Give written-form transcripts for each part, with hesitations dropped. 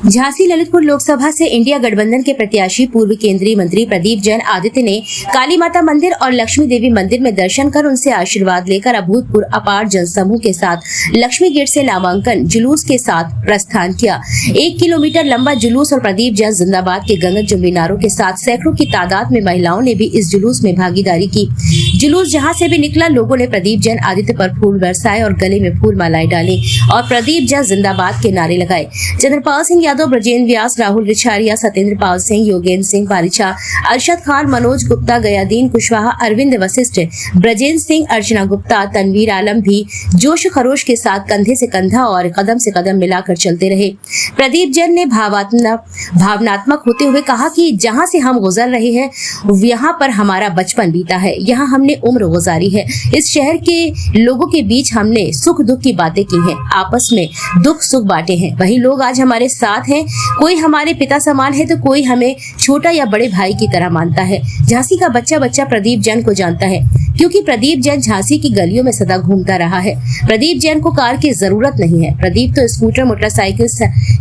झांसी ललितपुर लोकसभा से इंडिया गठबंधन के प्रत्याशी पूर्व केंद्रीय मंत्री प्रदीप जैन आदित्य ने काली माता मंदिर और लक्ष्मी देवी मंदिर में दर्शन कर उनसे आशीर्वाद लेकर अभूतपूर्व अपार जनसमूह के साथ लक्ष्मी गेट से नामांकन जुलूस के साथ प्रस्थान किया। 1 किलोमीटर लंबा जुलूस और प्रदीप जैन जिंदाबाद के गगन चुंबी नारों के साथ सैकड़ों की तादाद में महिलाओं ने भी इस जुलूस में भागीदारी की। जुलूस जहाँ से भी निकला, लोगों ने प्रदीप जैन आदित्य पर फूल बरसाए और गले में फूल मालाएं डाली और प्रदीप जैन जिंदाबाद के नारे लगाए। चंद्रपाल सिंह यादव, ब्रजेंद्र व्यास, राहुल रिछारिया, सत्येंद्र पाल सिंह, योगेंद्र सिंह पारिछा, अरशद खान, मनोज गुप्ता, गयादीन कुशवाहा, अरविंद वशिष्ठ, ब्रजेंद्र सिंह, अर्चना गुप्ता, तनवीर आलम भी जोश खरोश के साथ कंधे से कंधा और कदम से कदम मिलाकर चलते रहे। प्रदीप जैन ने भावनात्मक होते हुए कहा कि जहां से हम गुजर रहे हैं यहाँ पर हमारा बचपन बीता है, यहाँ हमने उम्र गुजारी है। इस शहर के लोगों के बीच हमने सुख दुख की बातें की हैं, आपस में दुख सुख बांटे हैं। वही लोग आज हमारे साथ हैं। कोई हमारे पिता समान है तो कोई हमें छोटा या बड़े भाई की तरह मानता है। झांसी का बच्चा बच्चा प्रदीप जैन को जानता है, क्योंकि प्रदीप जैन झांसी की गलियों में सदा घूमता रहा है। प्रदीप जैन को कार की जरूरत नहीं है। प्रदीप तो स्कूटर, मोटरसाइकिल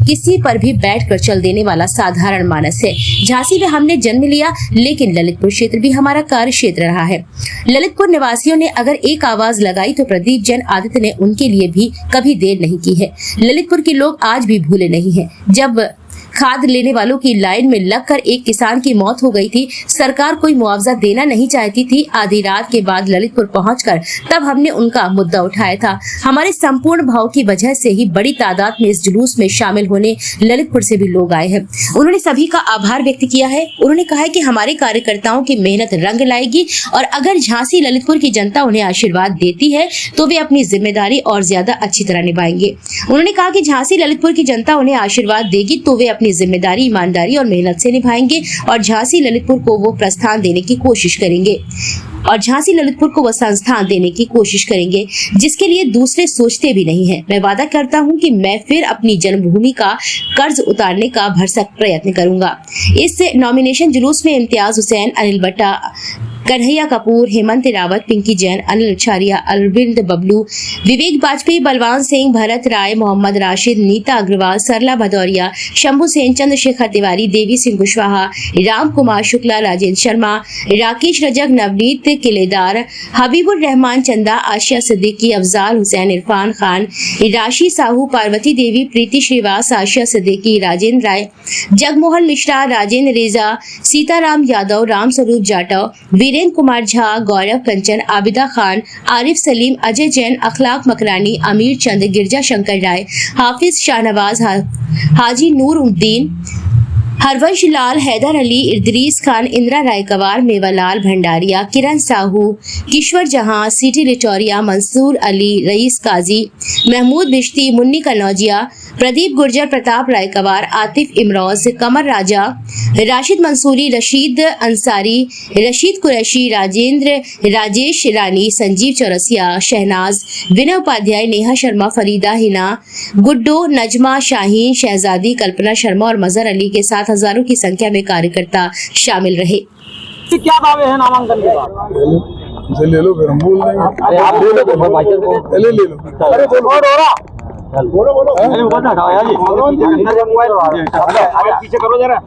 किसी पर भी बैठकर चल देने वाला साधारण मानस है। झांसी में हमने जन्म लिया, लेकिन ललितपुर क्षेत्र भी हमारा कार्य क्षेत्र रहा है। ललितपुर निवासियों ने अगर एक आवाज लगाई तो प्रदीप जैन आदित्य ने उनके लिए भी कभी देर नहीं की है। ललितपुर के लोग आज भी भूले नहीं हैं। जब खाद लेने वालों की लाइन में लगकर एक किसान की मौत हो गई थी, सरकार कोई मुआवजा देना नहीं चाहती थी। आधी रात के बाद ललितपुर पहुंचकर तब हमने उनका मुद्दा उठाया था। हमारे संपूर्ण भाव की वजह से ही बड़ी तादाद में इस जुलूस में शामिल होने ललितपुर से भी लोग आए हैं। उन्होंने सभी का आभार व्यक्त किया है। उन्होंने कहा है कि हमारे कार्यकर्ताओं की मेहनत रंग लाएगी और अगर झांसी ललितपुर की जनता उन्हें आशीर्वाद देती है तो वे अपनी जिम्मेदारी और ज्यादा अच्छी तरह निभाएंगे। उन्होंने कहा कि झांसी ललितपुर की जनता उन्हें आशीर्वाद देगी तो वे अपनी जिम्मेदारी, ईमानदारी और मेहनत से निभाएंगे और झांसी ललितपुर को वो प्रस्थान देने की कोशिश करेंगे और झांसी ललितपुर को वो संस्थान देने की कोशिश करेंगे जिसके लिए दूसरे सोचते भी नहीं हैं। मैं वादा करता हूं कि मैं फिर अपनी जन्मभूमि का कर्ज उतारने का भरसक प्रयत्न करूंगा। इस नॉमिनेशन जुलूस में इम्तियाज हुसैन, अनिल भट्टा, कन्हैया कपूर, हेमंत रावत, पिंकी जैन, अनिल रिछारिया, अरविंद बबलू, विवेक वाजपेयी, बलवान सिंह, भरत राय, मोहम्मद राशिद, नीता अग्रवाल, सरला भदौरिया, शंभू सेन, चंद्रशेखर तिवारी, देवी सिंह कुशवाहा, राम कुमार शुक्ला, राजेंद्र शर्मा, राकेश रजक, नवनीत किलेदार, हबीबुर रहमान चंदा, आशिया सिद्दीकी, अफजाल हुसैन, इरफान खान, राशि साहू, पार्वती देवी, प्रीति श्रीवास, आशिया सिद्दीकी, राजेंद्र राय, जगमोहन मिश्रा, राजेंद्र रेजा, सीताराम यादव, राम स्वरूप जाटव, वीरेंद्र कुमार झा, गौरव कंचन, आबिदा खान, आरिफ सलीम, अजय जैन, अखलाक मकरानी, अमीर चंद, गिरजा शंकर राय, हाफिज शाहनवाज, हाजी नूर उद्दीन, हरवंश लाल, हैदर अली, इद्रीस खान, इंदिरा रायकवार, मेवालाल भंडारिया, किरण साहू, किश्वर जहां, सिटी लिटोरिया, मंसूर अली, रईस काजी, महमूद बिश्ती, मुन्नी कनौजिया, प्रदीप गुर्जर, प्रताप रायकवार, आतिफ इमरोज, कमर राजा, राशिद मंसूरी, रशीद अंसारी, रशीद कुरैशी, राजेंद्र, राजेश रानी, संजीव चौरसिया, शहनाज, विनय उपाध्याय, नेहा शर्मा, फरीदा, हिना, गुड्डो, नजमा, शाहीन, शहजादी, कल्पना शर्मा और मजहर अली के साथ हजारों की संख्या में कार्यकर्ता शामिल रहे। क्या दावे हैं नामांकन के बाद? ले लो, फिर हम बोल देंगे। अरे आप ले लो, पहले ले लो। अरे बोलो पीछे करो जरा।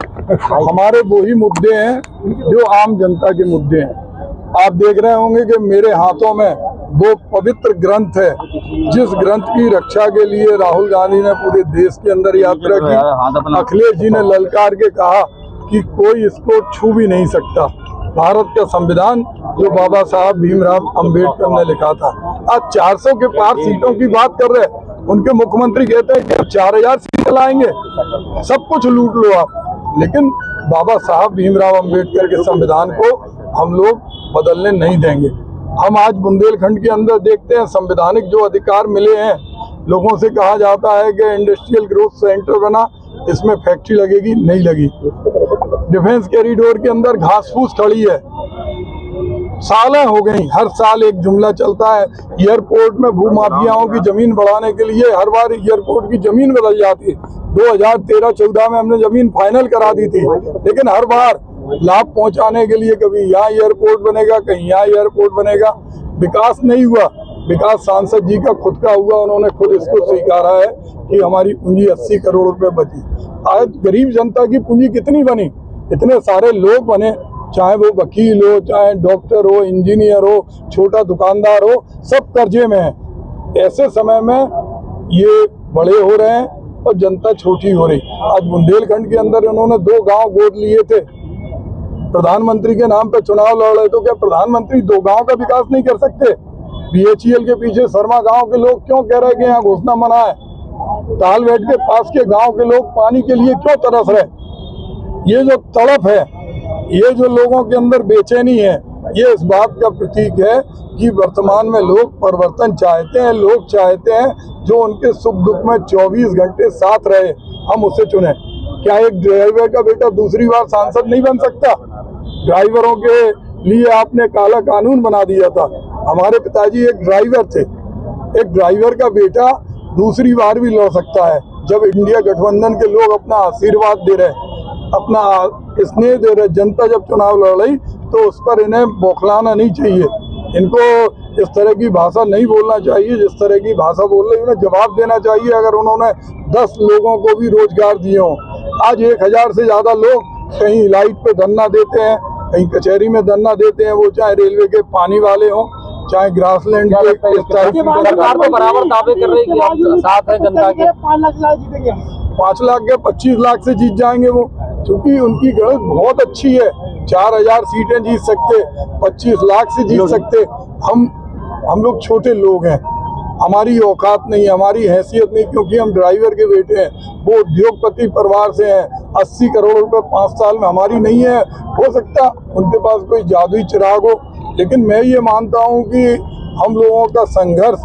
हमारे वही मुद्दे हैं जो आम जनता के मुद्दे हैं। आप देख रहे होंगे कि मेरे हाथों में वो पवित्र ग्रंथ है, जिस ग्रंथ की रक्षा के लिए राहुल गांधी ने पूरे देश के अंदर यात्रा की। अखिलेश जी ने ललकार के कहा कि कोई इसको छू भी नहीं सकता। भारत का संविधान जो बाबा साहब भीमराव अंबेडकर ने लिखा था। आज 400 के पार सीटों की बात कर रहे हैं। उनके मुख्यमंत्री कहते हैं कि 4000 सीटें लाएंगे, सब कुछ लूट लो आप। लेकिन बाबा साहब भीमराव अंबेडकर के संविधान को हम लोग बदलने नहीं देंगे। हम आज बुंदेलखंड के अंदर देखते हैं संवैधानिक जो अधिकार मिले हैं। लोगों से कहा जाता है कि इंडस्ट्रियल ग्रोथ सेंटर बना, इसमें फैक्ट्री लगेगी, नहीं लगी। डिफेंस कॉरिडोर के अंदर घास फूस खड़ी है, सालें हो गई। हर साल एक जुमला चलता है, एयरपोर्ट में भूमाफियाओं की जमीन बढ़ाने के लिए हर बार एयरपोर्ट की जमीन बदल जाती है। 2013-14 में हमने जमीन फाइनल करा दी थी, लेकिन हर बार लाभ पहुंचाने के लिए कभी यहाँ एयरपोर्ट बनेगा, कहीं यहाँ एयरपोर्ट बनेगा, विकास नहीं हुआ। विकास सांसद जी का खुद का हुआ, उन्होंने खुद इसको स्वीकारा है कि हमारी पूंजी 80 करोड़ रुपए बची। आज गरीब जनता की पूंजी कितनी बनी, इतने सारे लोग बने, चाहे वो वकील हो, चाहे डॉक्टर हो, इंजीनियर हो, छोटा दुकानदार हो, सब कर्जे में है। ऐसे समय में ये बड़े हो रहे हैं और जनता छोटी हो रही। आज बुंदेलखंड के अंदर इन्होंने 2 गांव गोद लिए थे, प्रधानमंत्री के नाम पे चुनाव लड़ रहे, तो क्या प्रधानमंत्री 2 गांव का विकास नहीं कर सकते? BHEL के पीछे शर्मा गांव के लोग क्यों कह रहे हैं कि यहाँ घोषणा मना है? तालबेट के पास के गांव के लोग पानी के लिए क्यों तरस रहे? ये जो तड़प है, ये जो लोगों के अंदर बेचैनी है, ये इस बात का प्रतीक है कि वर्तमान में लोग परिवर्तन चाहते हैं। लोग चाहते हैं जो उनके सुख दुख में 24 घंटे साथ रहे, हम उसे चुने। क्या एक ड्राइवर का बेटा दूसरी बार सांसद नहीं बन सकता? ड्राइवरों के लिए आपने काला कानून बना दिया था। हमारे पिताजी एक ड्राइवर थे, एक ड्राइवर का बेटा दूसरी बार भी लड़ सकता है। जब इंडिया गठबंधन के लोग अपना आशीर्वाद दे रहे, अपना स्नेह दे रहे, जनता जब चुनाव लड़ रही तो उस पर इन्हें बौखलाना नहीं चाहिए। इनको इस तरह की भाषा नहीं बोलना चाहिए, जिस तरह की भाषा बोल रही उन्हें जवाब देना चाहिए। अगर उन्होंने 10 लोगों को भी रोजगार दिए हों, आज 1000 से ज्यादा लोग कहीं लाइट पे धरना देते हैं, कहीं कचहरी में धरना देते हैं, वो चाहे रेलवे के पानी वाले हों, चाहे ग्रासलैंड के। सरकार तो बराबर दावे कर रही है कि हम साथ है जनता के। 5 लाख के 25 लाख से जीत जाएंगे वो, क्योंकि उनकी गणित बहुत अच्छी है। 4000 सीटें जीत सकते, 25 लाख से जीत सकते। हम लोग छोटे लोग हैं, हमारी औकात नहीं, हमारी हैसियत नहीं, क्योंकि हम ड्राइवर के बेटे हैं। वो उद्योगपति परिवार से हैं। 80 करोड़ रुपए 5 साल में हमारी नहीं है। हो सकता उनके पास कोई जादुई चिराग हो, लेकिन मैं ये मानता हूँ कि हम लोगों का संघर्ष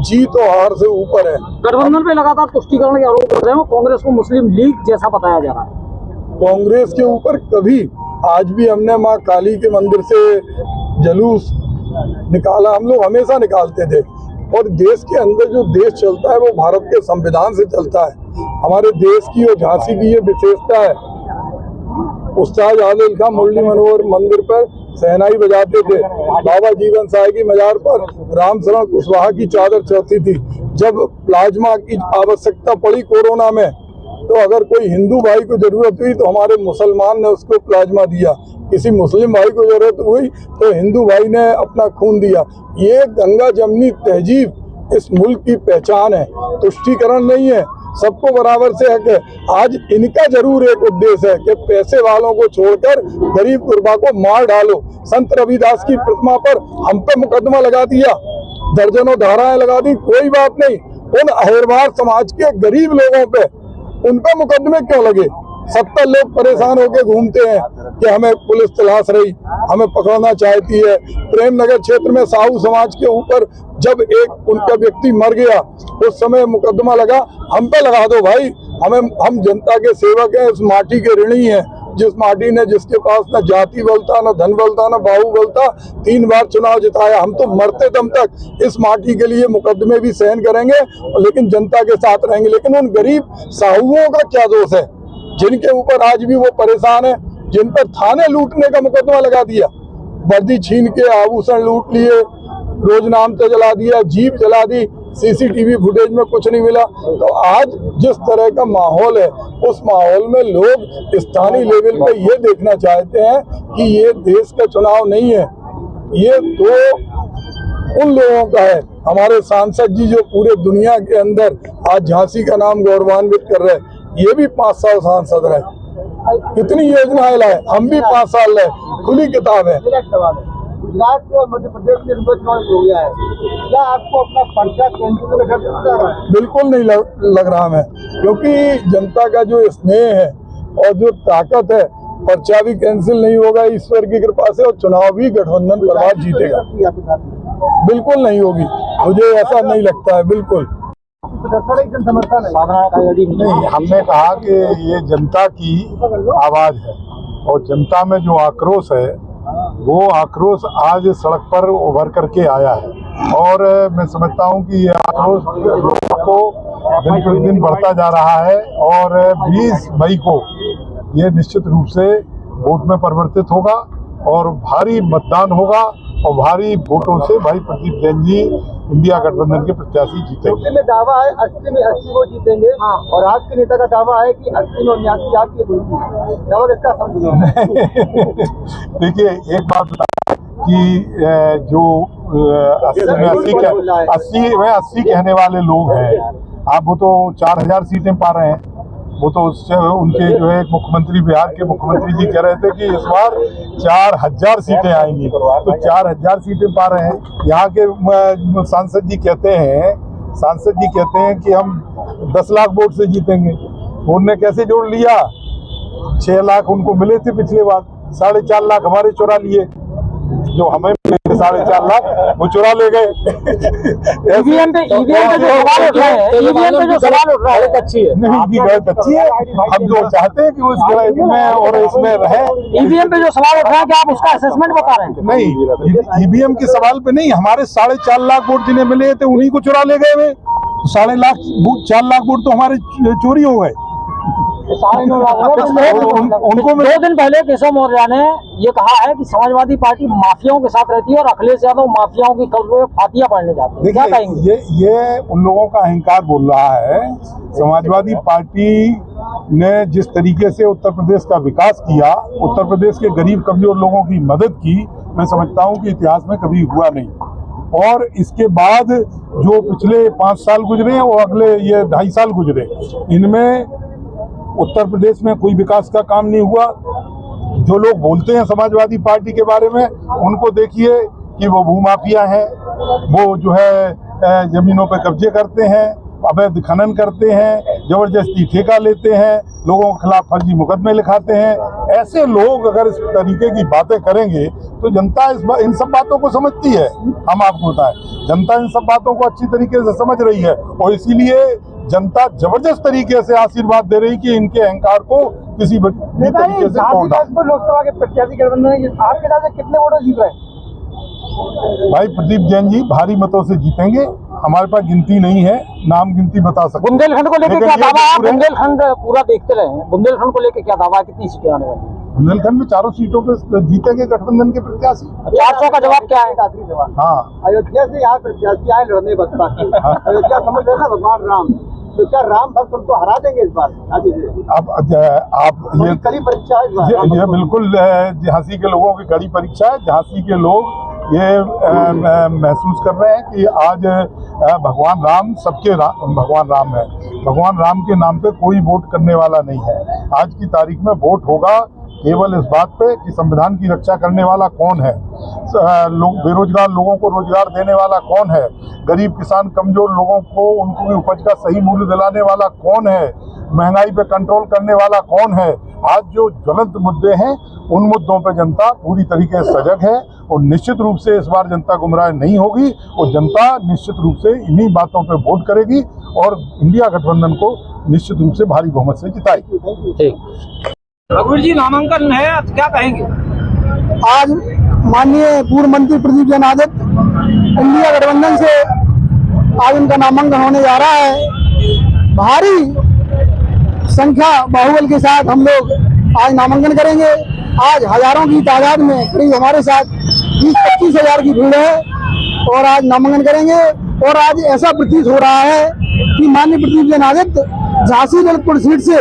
जीत और हार से ऊपर है। गठबंधन पे लगातार तुष्टीकरण के आरोप कर रहे हो, कांग्रेस को मुस्लिम लीग जैसा बताया जा रहा है। कांग्रेस के ऊपर कभी, आज भी हमने माँ काली के मंदिर से जुलूस निकाला, हम लोग हमेशा निकालते थे। और देश के अंदर जो देश चलता है वो भारत के संविधान से चलता है। हमारे देश की और झांसी की ये विशेषता है। उस्ताद आदिल खां मुरली मनोहर मंदिर पर शहनाई बजाते थे, बाबा जीवन साय की मजार पर रामशरण कुशवाहा की चादर चढ़ती थी। जब प्लाज्मा की आवश्यकता पड़ी कोरोना में, तो अगर कोई हिंदू भाई को जरूरत हुई तो हमारे मुसलमान ने उसको प्लाज्मा दिया। किसी मुस्लिम भाई को जरूरत हुई तो हिंदू भाई ने अपना खून दिया। ये गंगा जमनी तहजीब इस मुल्क की पहचान है, तुष्टीकरण नहीं है। सबको बराबर से हक है। आज इनका जरूर एक उद्देश्य है कि पैसे वालों को छोड़कर गरीब गुरबा को मार डालो। संत रविदास की प्रतिमा पर हम पे मुकदमा लगा दिया, दर्जनों धाराएं लगा दी, कोई बात नहीं। उन अहिरवार समाज के गरीब लोगों पे उन पे मुकदमे क्यों लगे? 70 लोग परेशान होकर घूमते हैं कि हमें पुलिस तलाश रही, हमें पकड़ना चाहती है। प्रेमनगर क्षेत्र में साहू समाज के ऊपर जब एक उनका व्यक्ति मर गया, उस समय मुकदमा लगा, हम पे लगा दो भाई। हम जनता के सेवक हैं, इस माटी के ऋणी हैं। जिस माटी ने, जिसके पास न जाति बल था, न धन बल था, न बाहुबल था, 3 बार चुनाव जिताया। हम तो मरते दम तक इस माटी के लिए मुकदमे भी सहन करेंगे, लेकिन जनता के साथ रहेंगे। लेकिन उन गरीब साहुओं का क्या दोष है जिनके ऊपर आज भी वो परेशान है, जिन पर थाने लूटने का मुकदमा लगा दिया, वर्दी छीन के आभूषण लूट लिए, रोजनामचा जला दिया, जीप जला दी, CCTV फुटेज में कुछ नहीं मिला। तो आज जिस तरह का माहौल है, उस माहौल में लोग स्थानीय लेवल पे ये देखना चाहते हैं कि ये देश का चुनाव नहीं है, ये तो उन लोगों का है। हमारे सांसद जी जो पूरे दुनिया के अंदर आज झांसी का नाम गौरवान्वित कर रहे हैं, ये भी 5 साल सांसद रहे, कितनी योजनाएं लाए, हम भी 5 साल रहे, खुली किताब है। गुजरात और मध्य प्रदेश में चुनाव हो गया है, क्या आपको अपना पर्चा कैंसिल का डर लगता है? बिल्कुल नहीं लग रहा है, क्योंकि जनता का जो स्नेह है और जो ताकत है, पर्चा भी कैंसिल नहीं होगा ईश्वर की कृपा से, और चुनाव भी गठबंधन परिवार जीतेगा। बिल्कुल नहीं होगी, मुझे ऐसा नहीं लगता है। बिल्कुल नहीं, हमने कहा कि ये जनता की आवाज है और जनता में जो आक्रोश है वो आक्रोश आज सड़क पर उभर करके आया है। और मैं समझता हूं कि ये आक्रोश लोगों को दिन प्रतिदिन बढ़ता जा रहा है और 20 मई को ये निश्चित रूप से वोट में परिवर्तित होगा और भारी मतदान होगा और भारी वोटों से भाई प्रदीप जैन जी इंडिया गठबंधन के प्रत्याशी जीतेंगे। यूपी में दावा है 80 में 80 वो जीतेंगे और आपके नेता का दावा है कि 80 में 79 आपकी जीतेंगे। दावा किसका समझ? देखिए एक बात बता कि जो 80 कहने वाले लोग हैं, आप वो तो 4000 सीटें पा रहे हैं। वो तो उससे उनके जो है मुख्यमंत्री, बिहार के मुख्यमंत्री जी कह रहे थे कि इस बार 4000 सीटें आएंगी, तो 4000 सीटें पा रहे हैं। यहाँ के सांसद जी कहते हैं कि हम 10 लाख वोट से जीतेंगे। उनने कैसे जोड़ लिया? 6 लाख उनको मिले थे पिछले बार, 4.5 लाख हमारे चुरा लिए। जो हमें मिले थे 4.5 लाख वो चुरा ले गए। ईवीएम पे जो सवाल उठ रहा है अच्छी है, नहीं इनकी गलत अच्छी है। हम जो चाहते हैं कि उस गलत में और इसमें रहे। ईवीएम पे जो सवाल उठ रहा है कि आप उसका असेसमेंट बता रहे हैं? नहीं, ईवीएम के सवाल पे नहीं, हमारे 4.5 लाख वोट जिन्हें मिले थे उन्हीं को चुरा ले गए वे। 4 लाख वोट तो हमारे चोरी हो गए। उनको 2 दिन पहले केशव मौर्य ने ये कहा है कि समाजवादी पार्टी माफियाओं के साथ रहती है और अखिलेश यादव माफियाओं की कब्र में फातियां पड़ने जाते हैं। क्या कहेंगे? ये उन लोगों का अहंकार बोल रहा है। समाजवादी पार्टी ने जिस तरीके से उत्तर प्रदेश का विकास किया, उत्तर प्रदेश के गरीब कमजोर लोगों की मदद की, मैं समझता हूँ कि इतिहास में कभी हुआ नहीं। और इसके बाद जो पिछले 5 साल गुजरे और अगले ये 2.5 साल गुजरे, इनमें उत्तर प्रदेश में कोई विकास का काम नहीं हुआ। जो लोग बोलते हैं समाजवादी पार्टी के बारे में, उनको देखिए कि वो भूमाफिया हैं, वो जो है जमीनों पे कब्जे करते हैं, अवैध खनन करते हैं, जबरदस्ती ठेका लेते हैं, लोगों के खिलाफ फर्जी मुकदमे लिखाते हैं। ऐसे लोग अगर इस तरीके की बातें करेंगे तो जनता इन सब बातों को समझती है। हम आपको बताएं, जनता इन सब बातों को अच्छी तरीके से समझ रही है और इसीलिए जनता जबरदस्त तरीके से आशीर्वाद दे रही कि इनके अहंकार को किसी भी तरीके से तोड़ डालें। लोकसभा के प्रत्याशी गठबंधन आपके हिसाब से कितने वोटर जीत रहे हैं? भाई प्रदीप जैन जी भारी मतों से जीतेंगे। हमारे पास गिनती नहीं है, नाम गिनती बता सकते। बुंदेलखंड को लेकर क्या दावा है? बुंदेलखंड पूरा देखते रहे हैं, बुंदेलखंड को लेकर क्या दावा है? कितनी सीटें आने वाली? बुंदेलखंड में 4 सीटों पे जीतेंगे गठबंधन के प्रत्याशी। 400 का जवाब क्या है? आखिरी सवाल। हाँ, अयोध्या से यहाँ प्रत्याशी आए लड़ने बसपा की। अयोध्या समझ रहे ना भगवान राम, तो क्या राम भक्त उनको हरा देंगे इस बार? आप ये कड़ी परीक्षा है इस बार। ये बिल्कुल झांसी के लोगों की कड़ी परीक्षा है। झांसी के लोग ये महसूस कर रहे हैं कि आज भगवान राम सबके भगवान राम है। भगवान राम के नाम पे कोई वोट करने वाला नहीं है। आज की तारीख में वोट होगा केवल इस बात पे कि संविधान की रक्षा करने वाला कौन है, बेरोजगार लोगों को रोजगार देने वाला कौन है, गरीब किसान कमजोर लोगों को उनकी उपज का सही मूल्य दिलाने वाला कौन है, महंगाई पे कंट्रोल करने वाला कौन है। आज जो ज्वलंत मुद्दे हैं उन मुद्दों पे जनता पूरी तरीके से सजग है और निश्चित रूप से इस बार जनता गुमराह नहीं होगी और जनता निश्चित रूप से इन्हीं बातों पे वोट करेगी और इंडिया गठबंधन को निश्चित रूप से भारी बहुमत से जिताएगी। ठीक। रघुवीर जी नामांकन है, क्या कहेंगे? आज माननीय पूर्व मंत्री प्रदीप जैन आदित्य इंडिया गठबंधन से आज उनका नामांकन होने जा रहा है। भारी संख्या बाहुबल के साथ हम लोग आज नामांकन करेंगे। आज हजारों की तादाद में करीब हमारे साथ 20-25 हजार की भीड़ है और आज नामांकन करेंगे। और आज ऐसा प्रतीत हो रहा है कि माननीय प्रदीप जैन आदित्य झांसी ललितपुर सीट से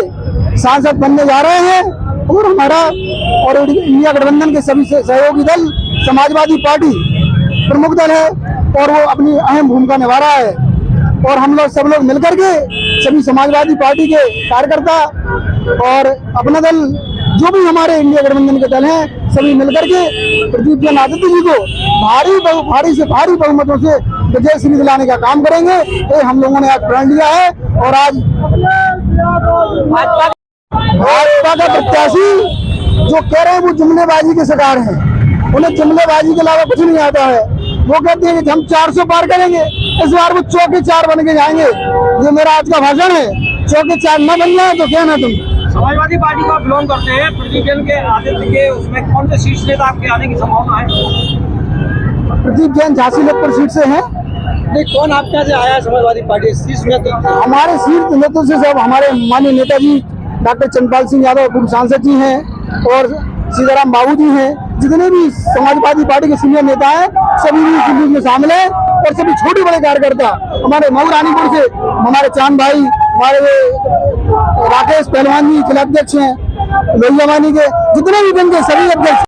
सांसद बनने जा रहे हैं और हमारा और इंडिया गठबंधन के सभी सहयोगी दल समाजवादी पार्टी प्रमुख दल है और वो अपनी अहम भूमिका निभा रहा है। और हम लोग सब लोग मिलकर के सभी समाजवादी पार्टी के कार्यकर्ता और अपना दल जो भी हमारे इंडिया गठबंधन के दल हैं सभी मिलकर के प्रदीप जैन आदित्य जी को भारी से भारी बहुमतों से विजय श्री दिलाने का काम करेंगे। ये हम लोगों ने आज प्रण लिया है और आज भाजपा का प्रत्याशी जो कह रहे हैं वो जुमलेबाजी के शिकार हैं, उन्हें जुमलेबाजी के अलावा कुछ नहीं आता है। वो कहते हैं कि हम 400 पार करेंगे, इस बार वो चौके 4 बन के जाएंगे। ये मेरा आज का भाषण है। चौके 4 न बन जाए तो क्या ना तुम। समाजवादी पार्टी को आप बिलोंग करते हैं, प्रदीप जैन के आदित्य के उसमें कौन से शीर्ष नेता आपके आने की संभावना है? प्रदीप जैन झांसी ललितपुर सीट से हैं। नहीं, कौन आपके यहाँ से आया है समाजवादी पार्टी शीर्ष नेतृत्व? हमारे शीर्ष नेतृत्व से सब हमारे माननीय नेताजी डॉक्टर चंद्रपाल सिंह यादव पूर्व सांसद जी हैं और सीताराम बाबू जी हैं। जितने भी समाजवादी पार्टी के सीनियर नेता हैं सभी भी इस में शामिल हैं और सभी छोटे बड़े कार्यकर्ता, हमारे मऊ रानीपुर से हमारे चांद भाई, हमारे राकेश पहलवान जी जिला अध्यक्ष हैं, लोहियावानी के जितने भी बन के सभी अध्यक्ष